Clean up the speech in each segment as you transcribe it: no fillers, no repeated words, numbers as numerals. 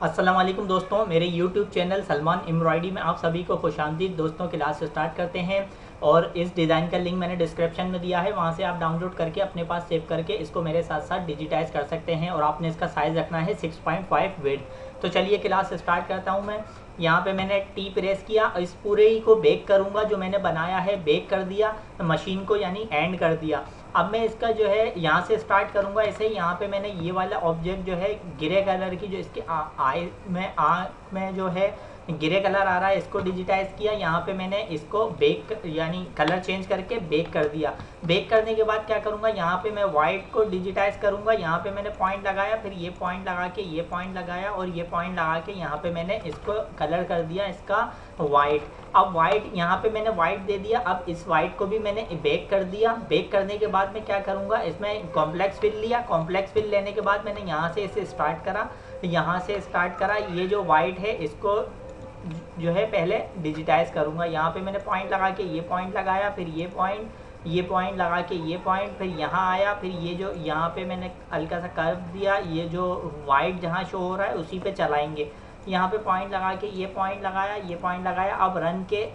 अस्सलाम वालेकुम दोस्तों, मेरे YouTube चैनल सलमान एम्ब्रॉयडरी में आप सभी को खुशामदीद। दोस्तों क्लास स्टार्ट करते हैं और इस डिज़ाइन का लिंक मैंने डिस्क्रिप्शन में दिया है, वहाँ से आप डाउनलोड करके अपने पास सेव करके इसको मेरे साथ साथ डिजिटाइज कर सकते हैं। और आपने इसका साइज़ रखना है 6.5 विड्थ। तो चलिए क्लास स्टार्ट करता हूँ मैं। यहाँ पे मैंने टी प्रेस किया, इस पूरे ही को बेक करूँगा। जो मैंने बनाया है बेक कर दिया, मशीन को यानी एंड कर दिया। अब मैं इसका जो है यहाँ से स्टार्ट करूँगा। ऐसे ही यहाँ पे मैंने ये वाला ऑब्जेक्ट जो है ग्रे कलर की, जो इसके आई में आँख में जो है ग्रे कलर आ रहा है, इसको डिजिटाइज किया। यहाँ पे मैंने इसको बेक यानी कलर चेंज करके बेक कर दिया। बेक करने के बाद क्या करूँगा, यहाँ पे मैं वाइट को डिजिटाइज करूँगा। यहाँ पे मैंने पॉइंट लगाया, फिर ये पॉइंट लगा के ये पॉइंट लगाया और ये पॉइंट लगा के यहाँ पे मैंने इसको कलर कर दिया इसका वाइट। अब वाइट यहाँ पे मैंने वाइट दे दिया। अब इस वाइट को भी मैंने बेक कर दिया। बेक करने के बाद में क्या करूँगा, इसमें कॉम्प्लेक्स फिल लिया। कॉम्प्लेक्स फिल लेने के बाद मैंने यहाँ से इसे स्टार्ट करा, यहाँ से स्टार्ट करा। ये जो वाइट है इसको जो है पहले डिजिटाइज करूँगा। यहाँ पे मैंने पॉइंट लगा के ये पॉइंट लगाया, फिर ये पॉइंट लगा के ये पॉइंट, फिर यहाँ आया, फिर ये जो यहाँ पे मैंने हल्का सा कर्व दिया। ये जो वाइट जहाँ शो हो रहा है उसी पे चलाएंगे। यहाँ पे पॉइंट लगा के ये पॉइंट लगाया, ये पॉइंट लगाया। अब रन के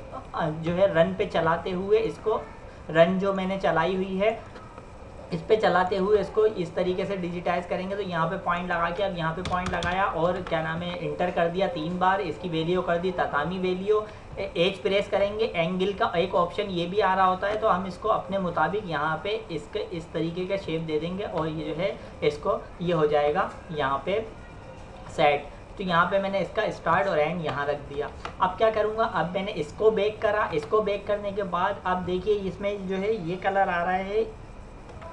जो है रन पे चलाते हुए इसको, रन जो मैंने चलाई हुई है इस पे चलाते हुए इसको इस तरीके से डिजिटाइज करेंगे। तो यहाँ पे पॉइंट लगा के, अब यहाँ पे पॉइंट लगाया और क्या नाम है इंटर कर दिया 3 बार। इसकी वैल्यू कर दी ततामी वैल्यू। एज प्रेस करेंगे। एंगल का एक ऑप्शन ये भी आ रहा होता है, तो हम इसको अपने मुताबिक यहाँ पे इसके इस तरीके का शेप दे देंगे और ये जो है इसको ये हो जाएगा यहाँ पे सेट। तो यहाँ पे मैंने इसका स्टार्ट और एंड यहाँ रख दिया। अब क्या करूँगा, अब मैंने इसको बेक करा। इसको बेक करने के बाद अब देखिए इसमें जो है ये कलर आ रहा है।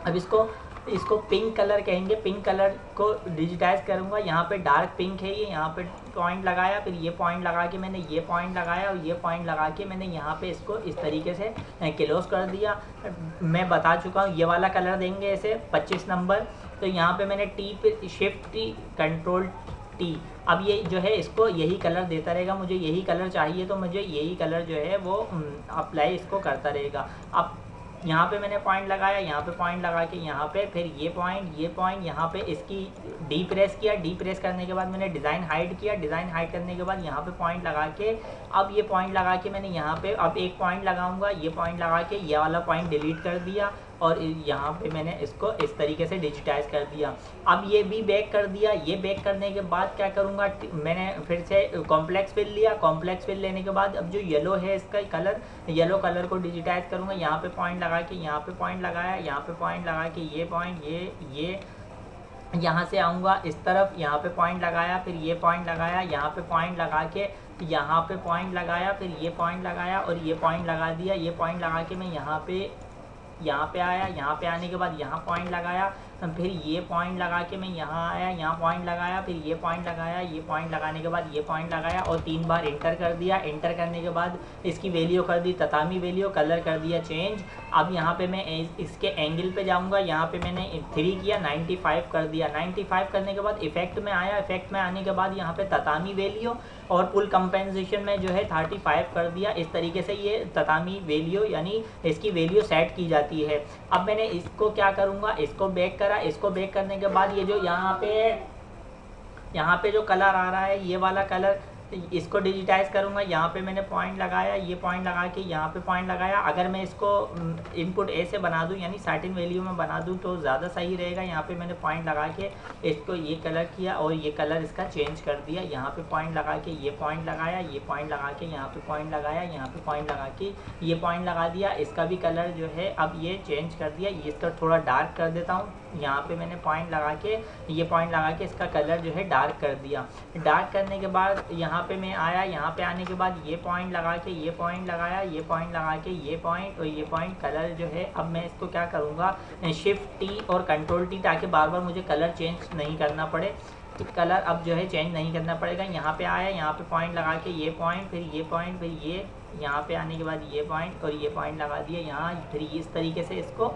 अब इसको पिंक कलर कहेंगे। पिंक कलर को डिजिटाइज करूँगा। यहाँ पे डार्क पिंक है ये। यहाँ पे पॉइंट लगाया, फिर ये पॉइंट लगा के मैंने ये पॉइंट लगाया और ये पॉइंट लगा के मैंने यहाँ पे इसको इस तरीके से क्लोज कर दिया। मैं बता चुका हूँ ये वाला कलर देंगे इसे 25 नंबर। तो यहाँ पे मैंने टी पे शिफ्ट टी कंट्रोल टी। अब ये जो है इसको यही कलर देता रहेगा। मुझे यही कलर चाहिए तो मुझे यही कलर जो है वो अप्लाई इसको करता रहेगा। अब यहाँ पे मैंने पॉइंट लगाया, यहाँ पे पॉइंट लगा के यहाँ पे फिर ये पॉइंट यहाँ पे इसकी डी प्रेस किया। डी प्रेस करने के बाद मैंने डिज़ाइन हाइड किया। डिज़ाइन हाइड करने के बाद यहाँ पे पॉइंट लगा के, अब ये पॉइंट लगा के मैंने यहाँ पे अब एक पॉइंट लगाऊंगा। ये पॉइंट लगा के ये वाला पॉइंट डिलीट कर दिया और यहाँ पे मैंने इसको इस तरीके से डिजिटाइज कर दिया। अब ये भी बेक कर दिया। ये बेक करने के बाद क्या करूँगा, मैंने फिर से कॉम्प्लेक्स फिल लिया। कॉम्प्लेक्स फिल लेने के बाद अब जो येलो है इसका कलर, येलो कलर को डिजिटाइज करूँगा। यहाँ पे पॉइंट लगा के यहाँ पे पॉइंट लगाया, यहाँ पे पॉइंट लगा के ये पॉइंट ये यहाँ से आऊँगा इस तरफ। यहाँ पे पॉइंट लगाया, फिर ये पॉइंट लगाया, यहाँ पे पॉइंट लगा के यहाँ पे पॉइंट लगाया, फिर ये पॉइंट लगाया और ये पॉइंट लगा दिया। ये पॉइंट लगा के मैं यहाँ पे आया। यहाँ पे आने के बाद यहाँ पॉइंट लगाया, फिर ये पॉइंट लगा के मैं यहाँ आया, यहाँ पॉइंट लगाया, फिर ये पॉइंट लगाया। ये पॉइंट लगाने के बाद ये पॉइंट लगाया और 3 बार इंटर कर दिया। इंटर करने के बाद इसकी वैल्यू कर दी ततामी वैल्यू, कलर कर दिया चेंज। अब यहाँ पे मैं इसके एंगल पे जाऊँगा। यहाँ पे मैंने 3 किया, 95 कर दिया। 95 करने के बाद इफेक्ट में आया। इफेक्ट में आने के बाद यहाँ पे ततामी वैल्यू और फुल कंपेंसेशन में जो है 35 कर दिया। इस तरीके से ये ततामी वैल्यू यानी इसकी वैल्यू सेट की जाती है। अब मैंने इसको क्या करूँगा, इसको बेक करा। इसको बेक करने के बाद ये जो यहाँ पे जो कलर आ रहा है ये वाला कलर, इसको डिजिटाइज करूँगा। यहाँ पे मैंने पॉइंट लगाया, ये पॉइंट लगा के यहाँ पे पॉइंट लगाया। अगर मैं इसको इनपुट ए से बना दूँ यानी सर्टेन वैल्यू में बना दूँ तो ज़्यादा सही रहेगा। यहाँ पे मैंने पॉइंट लगा के इसको ये कलर किया और ये कलर इसका चेंज कर दिया। यहाँ पे पॉइंट लगा के ये पॉइंट लगाया, ये पॉइंट लगा के यहाँ पे पॉइंट लगाया, यहाँ पे पॉइंट लगा के ये पॉइंट लगा दिया। इसका भी कलर जो है अब ये चेंज कर दिया। ये इसका थोड़ा डार्क कर देता हूँ। यहाँ पे मैंने पॉइंट लगा के ये पॉइंट लगा के इसका कलर जो है डार्क कर दिया। डार्क करने के बाद यहाँ पे मैं आया। यहाँ पे आने के बाद ये पॉइंट लगा के ये पॉइंट लगाया, ये पॉइंट लगा के ये पॉइंट और ये पॉइंट कलर जो है अब मैं इसको क्या करूँगा, शिफ्ट टी और कंट्रोल टी, ताकि बार बार मुझे कलर चेंज नहीं करना पड़े। तो कलर अब जो है चेंज नहीं करना पड़ेगा। यहाँ पे आया, यहाँ पे पॉइंट लगा के ये पॉइंट, फिर ये पॉइंट, फिर ये यहाँ पे आने के बाद ये पॉइंट और ये पॉइंट लगा दिया यहाँ। फिर इस तरीके से इसको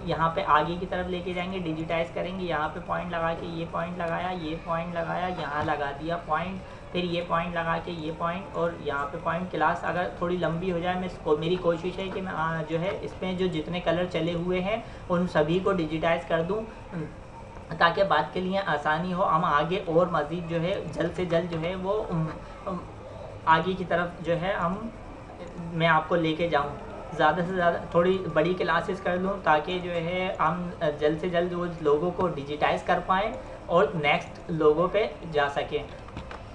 यहाँ पे आगे की तरफ लेके जाएंगे, डिजिटाइज करेंगे। यहाँ पे पॉइंट लगा के ये पॉइंट लगाया, ये पॉइंट लगाया, यहाँ लगा दिया पॉइंट, फिर ये पॉइंट लगा के ये पॉइंट और यहाँ पे पॉइंट। क्लास अगर थोड़ी लंबी हो जाए मेरी कोशिश है कि मैं जो है इसमें जो जितने कलर चले हुए हैं उन सभी को डिजिटाइज कर दूँ। ताकि बात के लिए आसानी हो, हम आगे और मज़ीद जो है जल्द से जल्द जो है वो आगे की तरफ जो है मैं आपको लेके जाऊं, ज़्यादा से ज़्यादा थोड़ी बड़ी क्लासेस कर लूं ताकि जो है हम जल्द से जल्द वो लोगों को डिजिटाइज़ कर पाएँ और नेक्स्ट लोगों पे जा सकें।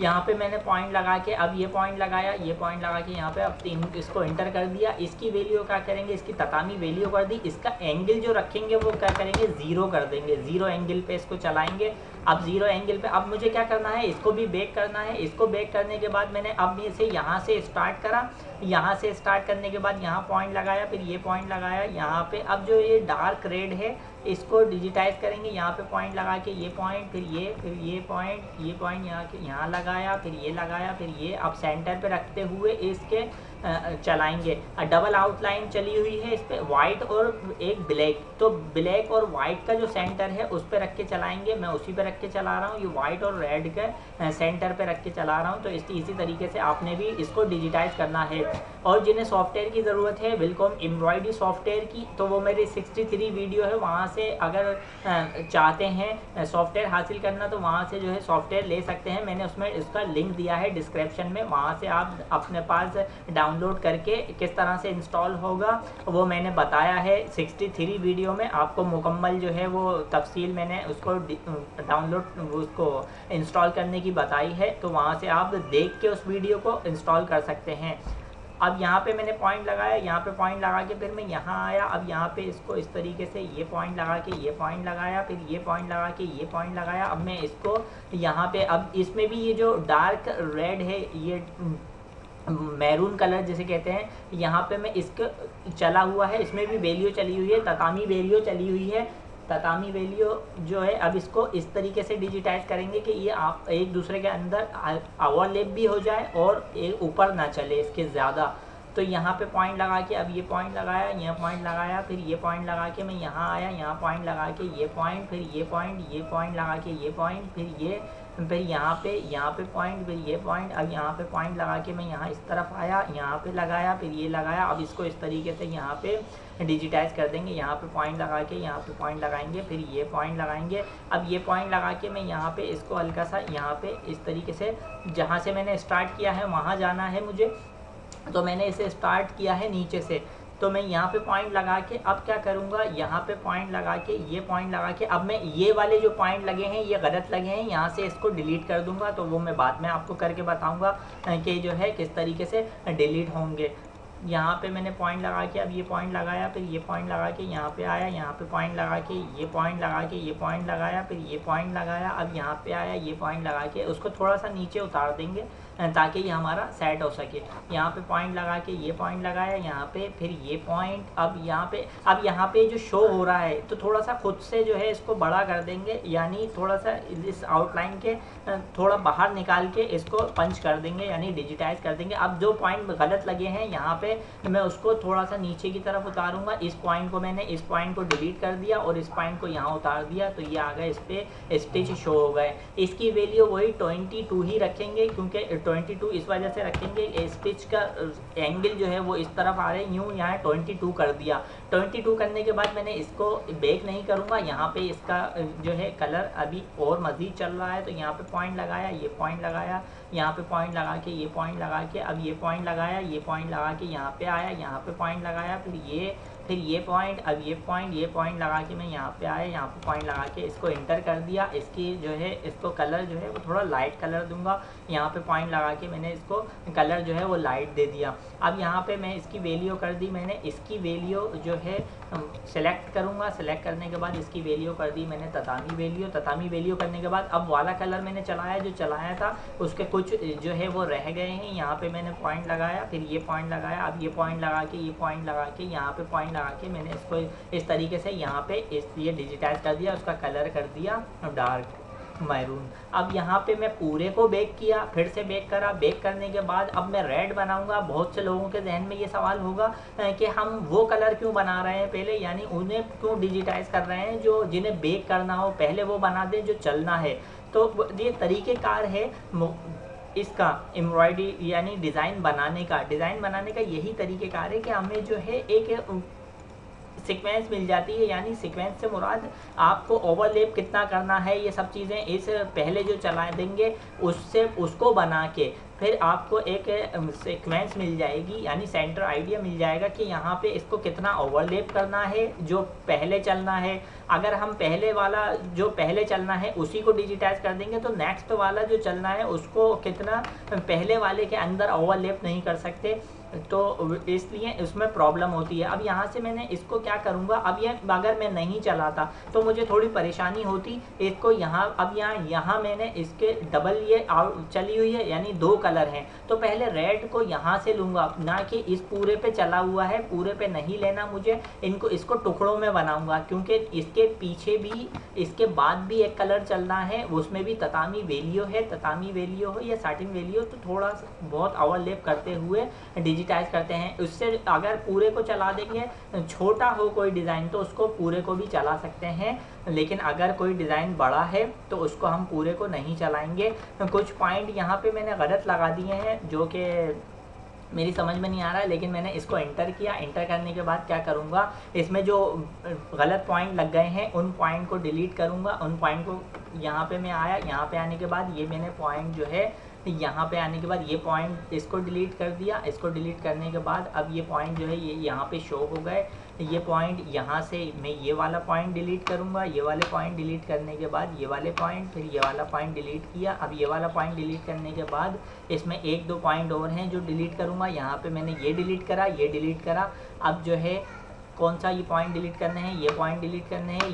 यहाँ पे मैंने पॉइंट लगा के अब ये पॉइंट लगाया, ये पॉइंट लगा के यहाँ पे अब 3 इसको इंटर कर दिया। इसकी वैल्यू क्या करेंगे, इसकी ततामी वैल्यू कर दी। इसका एंगल जो रखेंगे वो क्या करेंगे, 0 कर देंगे, 0 एंगल पे इसको चलाएंगे। अब 0 एंगल पे अब मुझे क्या करना है, इसको भी बेक करना है। इसको बेक करने के बाद मैंने अब इसे यहाँ से स्टार्ट करा, यहाँ से स्टार्ट करने के बाद यहाँ पॉइंट लगाया, फिर ये पॉइंट लगाया। यहाँ पे अब जो ये डार्क रेड है इसको डिजिटाइज करेंगे, यहाँ पे पॉइंट लगा के ये पॉइंट, फिर ये पॉइंट यहाँ के यहाँ लगाया, फिर ये लगाया, फिर ये अब सेंटर पे रखते हुए इसके चलाएंगे। डबल आउटलाइन चली हुई है इस पर वाइट और एक ब्लैक, तो ब्लैक और वाइट का जो सेंटर है उस पर रख के चलाएंगे। मैं उसी पे रख के चला रहा हूँ, ये वाइट और रेड के सेंटर पे रख के चला रहा हूँ। तो इसी तरीके से आपने भी इसको डिजिटाइज करना है। और जिन्हें सॉफ्टवेयर की ज़रूरत है बिल्कुल एम्ब्रॉयडरी सॉफ्टवेयर की, तो वो मेरी 63 वीडियो है, वहाँ से अगर चाहते हैं सॉफ्टवेयर हासिल करना तो वहाँ से जो है सॉफ्टवेयर ले सकते हैं। मैंने उसमें इसका लिंक दिया है डिस्क्रिप्शन में, वहाँ से आप अपने पास डाउनलोड करके किस तरह से इंस्टॉल होगा वो मैंने बताया है 63 वीडियो में। आपको मुकम्मल जो है वो तफसील मैंने उसको डाउनलोड उसको इंस्टॉल करने की बताई है, तो वहाँ से आप देख के उस वीडियो को इंस्टॉल कर सकते हैं। अब यहाँ पे मैंने पॉइंट लगाया, यहाँ पे पॉइंट लगा के फिर मैं यहाँ आया। अब यहाँ पे इसको इस तरीके से ये पॉइंट लगा के ये पॉइंट लगाया, फिर ये पॉइंट लगा के ये पॉइंट लगाया। अब मैं इसको यहाँ पे अब इसमें भी ये जो डार्क रेड है, ये मैरून कलर जिसे कहते हैं, यहाँ पे मैं इसको चला हुआ है, इसमें भी वैल्यू चली हुई है, ततामी वैल्यू चली हुई है। ततामी वैल्यू जो है अब इसको इस तरीके से डिजिटाइज करेंगे कि ये आप एक दूसरे के अंदर ओवरलैप भी हो जाए और एक ऊपर ना चले इसके ज़्यादा। तो यहाँ पे पॉइंट लगा के अब ये पॉइंट लगाया, यहाँ पॉइंट लगाया, फिर ये पॉइंट लगा के मैं यहाँ आया, यहाँ पॉइंट लगा के ये पॉइंट, फिर ये पॉइंट लगा के ये पॉइंट, फिर यहाँ पे पॉइंट, फिर ये पॉइंट। अब यहाँ पे पॉइंट लगा के मैं यहाँ इस तरफ आया, यहाँ पे लगाया, फिर ये लगाया। अब इसको इस तरीके से यहाँ पे डिजिटाइज कर देंगे। यहाँ पे पॉइंट लगा के यहाँ पे पॉइंट लगाएंगे, फिर ये पॉइंट लगाएंगे। अब ये पॉइंट लगा के मैं यहाँ पे इसको हल्का सा यहाँ पे इस तरीके से जहाँ से मैंने स्टार्ट किया है वहाँ जाना है मुझे, तो मैंने इसे स्टार्ट किया है नीचे से। तो मैं यहाँ पे पॉइंट लगा के अब क्या करूँगा, यहाँ पे पॉइंट लगा के ये पॉइंट लगा के अब मैं ये वाले जो पॉइंट लगे हैं ये गलत लगे हैं, यहाँ से इसको डिलीट कर दूँगा। तो वो मैं बाद में आपको करके बताऊँगा कि जो है किस तरीके से डिलीट होंगे। यहाँ पे मैंने पॉइंट लगा के अब ये पॉइंट लगाया, फिर ये पॉइंट लगा के यहाँ पे आया, यहाँ पे पॉइंट लगा के ये पॉइंट लगा के ये पॉइंट लगाया, फिर ये पॉइंट लगाया। अब यहाँ पे आया, ये पॉइंट लगा के उसको थोड़ा सा नीचे उतार देंगे ताकि ये हमारा सेट हो सके। यहाँ पे पॉइंट लगा के ये पॉइंट लगाया, यहाँ पे फिर ये पॉइंट। अब यहाँ पे जो शो हो रहा है तो थोड़ा सा खुद से जो है इसको बड़ा कर देंगे, यानी थोड़ा सा इस आउटलाइन के थोड़ा बाहर निकाल के इसको पंच कर देंगे, यानी डिजिटाइज कर देंगे। अब जो पॉइंट गलत लगे हैं यहाँ पे मैं उसको थोड़ा सा नीचे की तरफ उतारूंगा। इस पॉइंट को मैंने इस पॉइंट को डिलीट कर दिया और इस पॉइंट को यहाँ उतार दिया, तो ये आ गए, इस पर स्टिच शो हो गए। इसकी वैल्यू वही 22 ही रखेंगे, क्योंकि 22 इस वजह से रखेंगे स्टिच का एंगल जो है वो इस तरफ आ रहे हैं, यूँ यहाँ 22 कर दिया। 22 करने के बाद मैंने इसको बेक नहीं करूँगा, यहाँ पे इसका जो है कलर अभी और मज़ीद चल रहा है। तो यहाँ पे पॉइंट लगाया, ये पॉइंट लगाया, यहाँ पे पॉइंट लगा के ये पॉइंट लगा के अब ये पॉइंट लगाया, ये पॉइंट लगा के यहाँ पे आया, यहाँ पे पॉइंट लगाया, फिर ये पॉइंट, अब ये पॉइंट लगा के मैं यहाँ पे आया, यहाँ पे पॉइंट लगा के इसको इंटर कर दिया। इसकी जो है इसको कलर जो है वो थोड़ा लाइट कलर दूंगा। यहाँ पे पॉइंट लगा के मैंने इसको कलर जो है वो लाइट दे दिया। अब यहाँ पे मैं इसकी वैल्यू कर दी, मैंने इसकी वैल्यू जो है सेलेक्ट करूँगा। सेलेक्ट करने के बाद इसकी वैल्यू कर दी मैंने ततामी वैल्यू करने के बाद अब वाला कलर मैंने जो चलाया था उसके कुछ जो है वो रह गए हैं। यहाँ पे मैंने पॉइंट लगाया, फिर ये पॉइंट लगाया, अब ये पॉइंट लगा के ये पॉइंट लगा के यहाँ पे पॉइंट लगा के मैंने इसको इस तरीके से यहाँ पे ये डिजिटाइज कर दिया, उसका कलर कर दिया डार्क मैरून। अब यहाँ पे मैं पूरे को बेक किया, फिर से बेक करा। बेक करने के बाद अब मैं रेड बनाऊंगा। बहुत से लोगों के जहन में ये सवाल होगा कि हम वो कलर क्यों बना रहे हैं पहले, यानी उन्हें क्यों डिजिटाइज कर रहे हैं, जो जिन्हें बेक करना हो पहले वो बना दें जो चलना है। तो ये तरीक़ेकार है इसका एम्ब्रॉयडरी यानी डिज़ाइन बनाने का यही तरीक़ेकार है कि हमें जो है एक सीक्वेंस मिल जाती है। यानी सीक्वेंस से मुराद आपको ओवरलैप कितना करना है, ये सब चीज़ें इस पहले जो चला देंगे उससे उसको बना के फिर आपको एक सीक्वेंस मिल जाएगी, यानी सेंटर आइडिया मिल जाएगा कि यहाँ पे इसको कितना ओवरलैप करना है जो पहले चलना है। अगर हम पहले वाला जो पहले चलना है उसी को डिजिटाइज कर देंगे तो नेक्स्ट वाला जो चलना है उसको कितना पहले वाले के अंदर ओवरलैप नहीं कर सकते, तो इसलिए उसमें प्रॉब्लम होती है। अब यहाँ से मैंने इसको क्या करूँगा, अब ये अगर मैं नहीं चलाता तो मुझे थोड़ी परेशानी होती इसको यहाँ। अब यहाँ मैंने इसके डबल ये चली हुई है, यानी 2 कलर हैं, तो पहले रेड को यहाँ से लूँगा, ना कि इस पूरे पे चला हुआ है, पूरे पे नहीं लेना मुझे। इसको टुकड़ों में बनाऊँगा क्योंकि इसके पीछे भी इसके बाद भी एक कलर चलना है, उसमें भी ततामी वेलियो है। ततामी वेलियो हो या साटिन वेलियो, तो थोड़ा बहुत ओवरलैप करते हुए डिजिटाइज करते हैं। उससे अगर पूरे को चला देंगे, छोटा हो कोई डिज़ाइन तो उसको पूरे को भी चला सकते हैं, लेकिन अगर कोई डिज़ाइन बड़ा है तो उसको हम पूरे को नहीं चलाएंगे। कुछ पॉइंट यहाँ पे मैंने गलत लगा दिए हैं जो कि मेरी समझ में नहीं आ रहा है, लेकिन मैंने इसको एंटर किया। एंटर करने के बाद क्या करूँगा, इसमें जो गलत पॉइंट लग गए हैं उन पॉइंट को डिलीट करूँगा। उन पॉइंट को यहाँ पे मैं आया, यहाँ पे आने के बाद ये मैंने पॉइंट जो है यहाँ पे आने के बाद ये पॉइंट इसको डिलीट कर दिया। इसको डिलीट करने के बाद अब ये पॉइंट जो है ये यहाँ पे शो हो गए। ये पॉइंट यहाँ से मैं ये वाला पॉइंट डिलीट करूँगा। ये वाले पॉइंट डिलीट करने के बाद ये वाले पॉइंट, फिर ये वाला पॉइंट डिलीट किया। अब ये वाला पॉइंट डिलीट करने के बाद इसमें 1-2 पॉइंट और हैं जो डिलीट करूँगा। यहाँ पे मैंने ये डिलीट करा, ये डिलीट करा। अब जो है कौन सा ये पॉइंट डिलीट करने हैं, ये पॉइंट डिलीट करने हैं,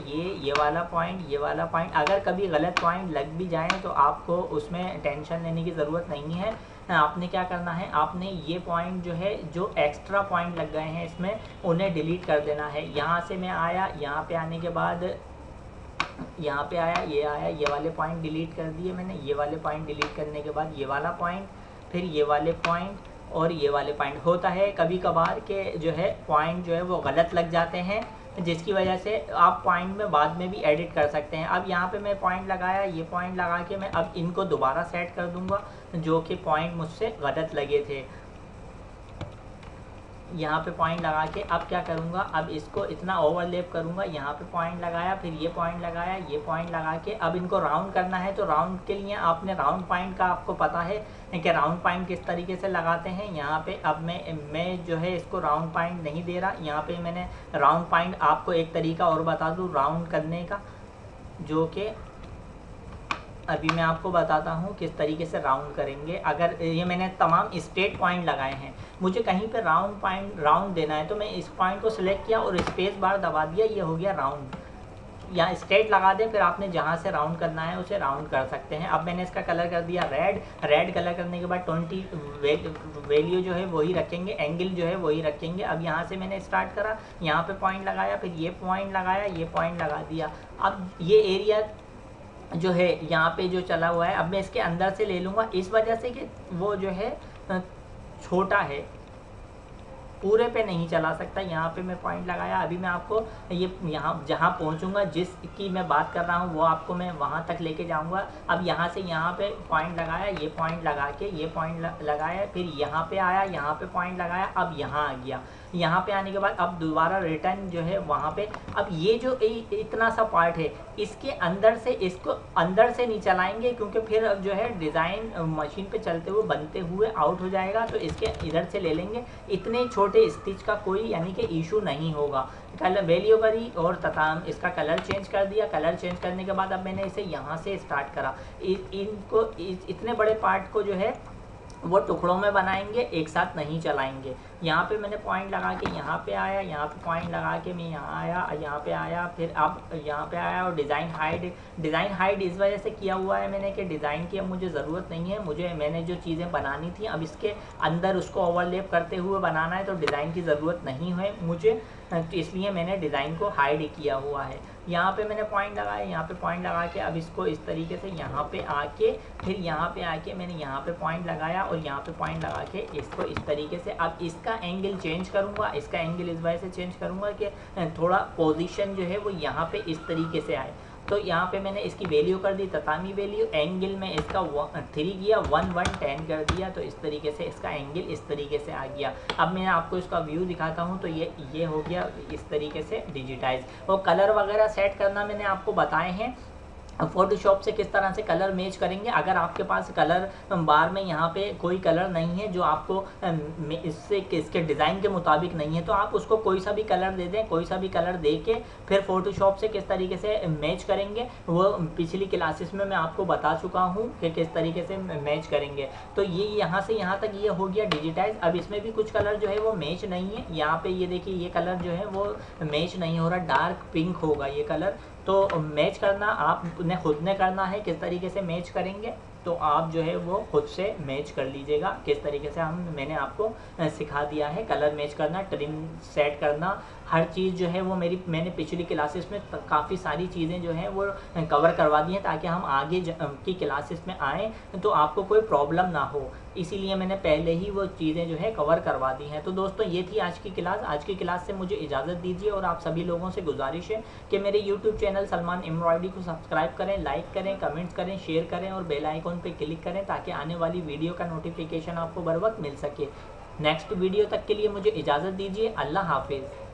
ये वाला पॉइंट, ये वाला पॉइंट। अगर कभी गलत पॉइंट लग भी जाए तो आपको उसमें टेंशन लेने की ज़रूरत नहीं है। आपने क्या करना है, आपने ये पॉइंट जो है जो एक्स्ट्रा पॉइंट लग गए हैं इसमें उन्हें डिलीट कर देना है। यहाँ से मैं आया, यहाँ पे आने के बाद यहाँ पे आया, ये वाले पॉइंट डिलीट कर दिए मैंने। ये वाले पॉइंट डिलीट करने के बाद ये वाला पॉइंट, फिर ये वाले पॉइंट और ये वाले पॉइंट। होता है कभी कभार के जो है पॉइंट जो है वो गलत लग जाते हैं, जिसकी वजह से आप पॉइंट में बाद में भी एडिट कर सकते हैं। अब यहाँ पे मैं पॉइंट लगाया, ये पॉइंट लगा के मैं अब इनको दोबारा सेट कर दूंगा जो कि पॉइंट मुझसे गलत लगे थे। यहाँ पे पॉइंट लगा के अब क्या करूँगा, अब इसको इतना ओवरलैप करूँगा। यहाँ पे पॉइंट लगाया, फिर ये पॉइंट लगाया, ये पॉइंट लगा के अब इनको राउंड करना है। तो राउंड के लिए आपने राउंड पॉइंट का आपको पता है कि राउंड पॉइंट किस तरीके से लगाते हैं। यहाँ पे अब मैं जो है इसको राउंड पॉइंट नहीं दे रहा। यहाँ पे मैंने राउंड पॉइंट आपको एक तरीका और बता दूँ राउंड करने का, जो कि अभी मैं आपको बताता हूँ किस तरीके से राउंड करेंगे। अगर ये मैंने तमाम स्ट्रेट पॉइंट लगाए हैं, मुझे कहीं पे राउंड देना है तो मैं इस पॉइंट को सिलेक्ट किया और स्पेस बार दबा दिया, ये हो गया राउंड। या स्ट्रेट लगा दें, फिर आपने जहाँ से राउंड करना है उसे राउंड कर सकते हैं। अब मैंने इसका कलर कर दिया रेड कलर करने के बाद 20 वैल्यू जो है वही रखेंगे, एंगल जो है वही रखेंगे। अब यहाँ से मैंने स्टार्ट करा, यहाँ पे पॉइंट लगाया, फिर ये पॉइंट लगाया, ये पॉइंट लगा दिया। अब ये एरिया जो है यहाँ पे जो चला हुआ है, अब मैं इसके अंदर से ले लूँगा, इस वजह से कि वो जो है छोटा है, पूरे पे नहीं चला सकता। यहाँ पे मैं पॉइंट लगाया। अभी मैं आपको ये यहाँ जहाँ पहुँचूँगा, जिसकी मैं बात कर रहा हूँ वो आपको मैं वहाँ तक लेके जाऊँगा। अब यहाँ से यहाँ पे पॉइंट लगाया, ये पॉइंट लगा के ये पॉइंट लगाया, फिर यहाँ पे आया, यहाँ पे पॉइंट लगाया, अब यहाँ आ गया। यहाँ पे आने के बाद अब दोबारा रिटर्न जो है वहाँ पे। अब ये जो इतना सा पार्ट है, इसके अंदर से इसको अंदर से नहीं चलाएंगे क्योंकि फिर अब जो है डिज़ाइन मशीन पे चलते हुए बनते हुए आउट हो जाएगा। तो इसके इधर से ले लेंगे। इतने छोटे स्टिच का कोई यानी कि इशू नहीं होगा। कलर वैल्यू करी और तमाम इसका कलर चेंज कर दिया। कलर चेंज करने के बाद अब मैंने इसे यहाँ से स्टार्ट करा। इनको इतने बड़े पार्ट को जो है वो टुकड़ों में बनाएंगे, एक साथ नहीं चलाएंगे। यहाँ पे मैंने पॉइंट लगा के यहाँ पे आया, यहाँ पे पॉइंट लगा के मैं यहाँ आया, यहाँ पे आया, फिर अब यहाँ पे आया। और डिज़ाइन हाइड इस वजह से किया हुआ है मैंने कि डिज़ाइन की अब मुझे ज़रूरत नहीं है। मैंने जो चीज़ें बनानी थी अब इसके अंदर उसको ओवरलैप करते हुए बनाना है, तो डिज़ाइन की ज़रूरत नहीं है मुझे, तो इसलिए मैंने डिज़ाइन को हाइड किया हुआ है। यहाँ पे मैंने पॉइंट लगाया, यहाँ पे पॉइंट लगा के अब इसको इस तरीके से यहाँ पे आके, फिर यहाँ पे आके मैंने यहाँ पे पॉइंट लगाया और यहाँ पे पॉइंट लगा के इसको इस तरीके से अब इसका एंगल चेंज करूँगा। इसका एंगल इस वजह से चेंज करूँगा कि थोड़ा पोजीशन जो है वो यहाँ पे इस तरीके से आए। तो यहाँ पे मैंने इसकी वैल्यू कर दी ततामी वैल्यू, एंगल में इसका 3 किया, 110 कर दिया, तो इस तरीके से इसका एंगल इस तरीके से आ गया। अब मैं आपको इसका व्यू दिखाता हूँ, तो ये हो गया इस तरीके से डिजिटाइज। और कलर वगैरह सेट करना मैंने आपको बताए हैं, फोटोशॉप से किस तरह से कलर मैच करेंगे। अगर आपके पास कलर बार में यहाँ पे कोई कलर नहीं है जो आपको इसके डिज़ाइन के मुताबिक नहीं है, तो आप उसको कोई सा भी कलर दे दें, कोई सा भी कलर दे के फिर फोटोशॉप से किस तरीके से मैच करेंगे वो पिछली क्लासेस में मैं आपको बता चुका हूँ कि किस तरीके से मैच करेंगे। तो ये यहाँ से यहाँ तक ये हो गया डिजिटाइज। अब इसमें भी कुछ कलर जो है वो मैच नहीं है, यहाँ पे ये देखिए ये कलर जो है वो मैच नहीं हो रहा, डार्क पिंक होगा ये कलर। तो मैच करना आपने खुद ने करना है, किस तरीके से मैच करेंगे तो आप जो है वो खुद से मैच कर लीजिएगा। किस तरीके से मैंने आपको सिखा दिया है कलर मैच करना, ट्रिम सेट करना, हर चीज़ जो है वो मैंने पिछली क्लासेस में काफ़ी सारी चीज़ें जो हैं वो कवर करवा दी हैं, ताकि हम आगे की क्लासेस में आएँ तो आपको कोई प्रॉब्लम ना हो, इसीलिए मैंने पहले ही वो चीज़ें जो है कवर करवा दी हैं। तो दोस्तों ये थी आज की क्लास। आज की क्लास से मुझे इजाज़त दीजिए और आप सभी लोगों से गुजारिश है कि मेरे यूट्यूब चैनल सलमान एम्ब्रॉयडरी को सब्सक्राइब करें, लाइक करें, कमेंट्स करें, शेयर करें और बेल आइकॉन पे क्लिक करें, ताकि आने वाली वीडियो का नोटिफिकेशन आपको बर वक्त मिल सके। नेक्स्ट वीडियो तक के लिए मुझे इजाज़त दीजिए। अल्लाह हाफिज़।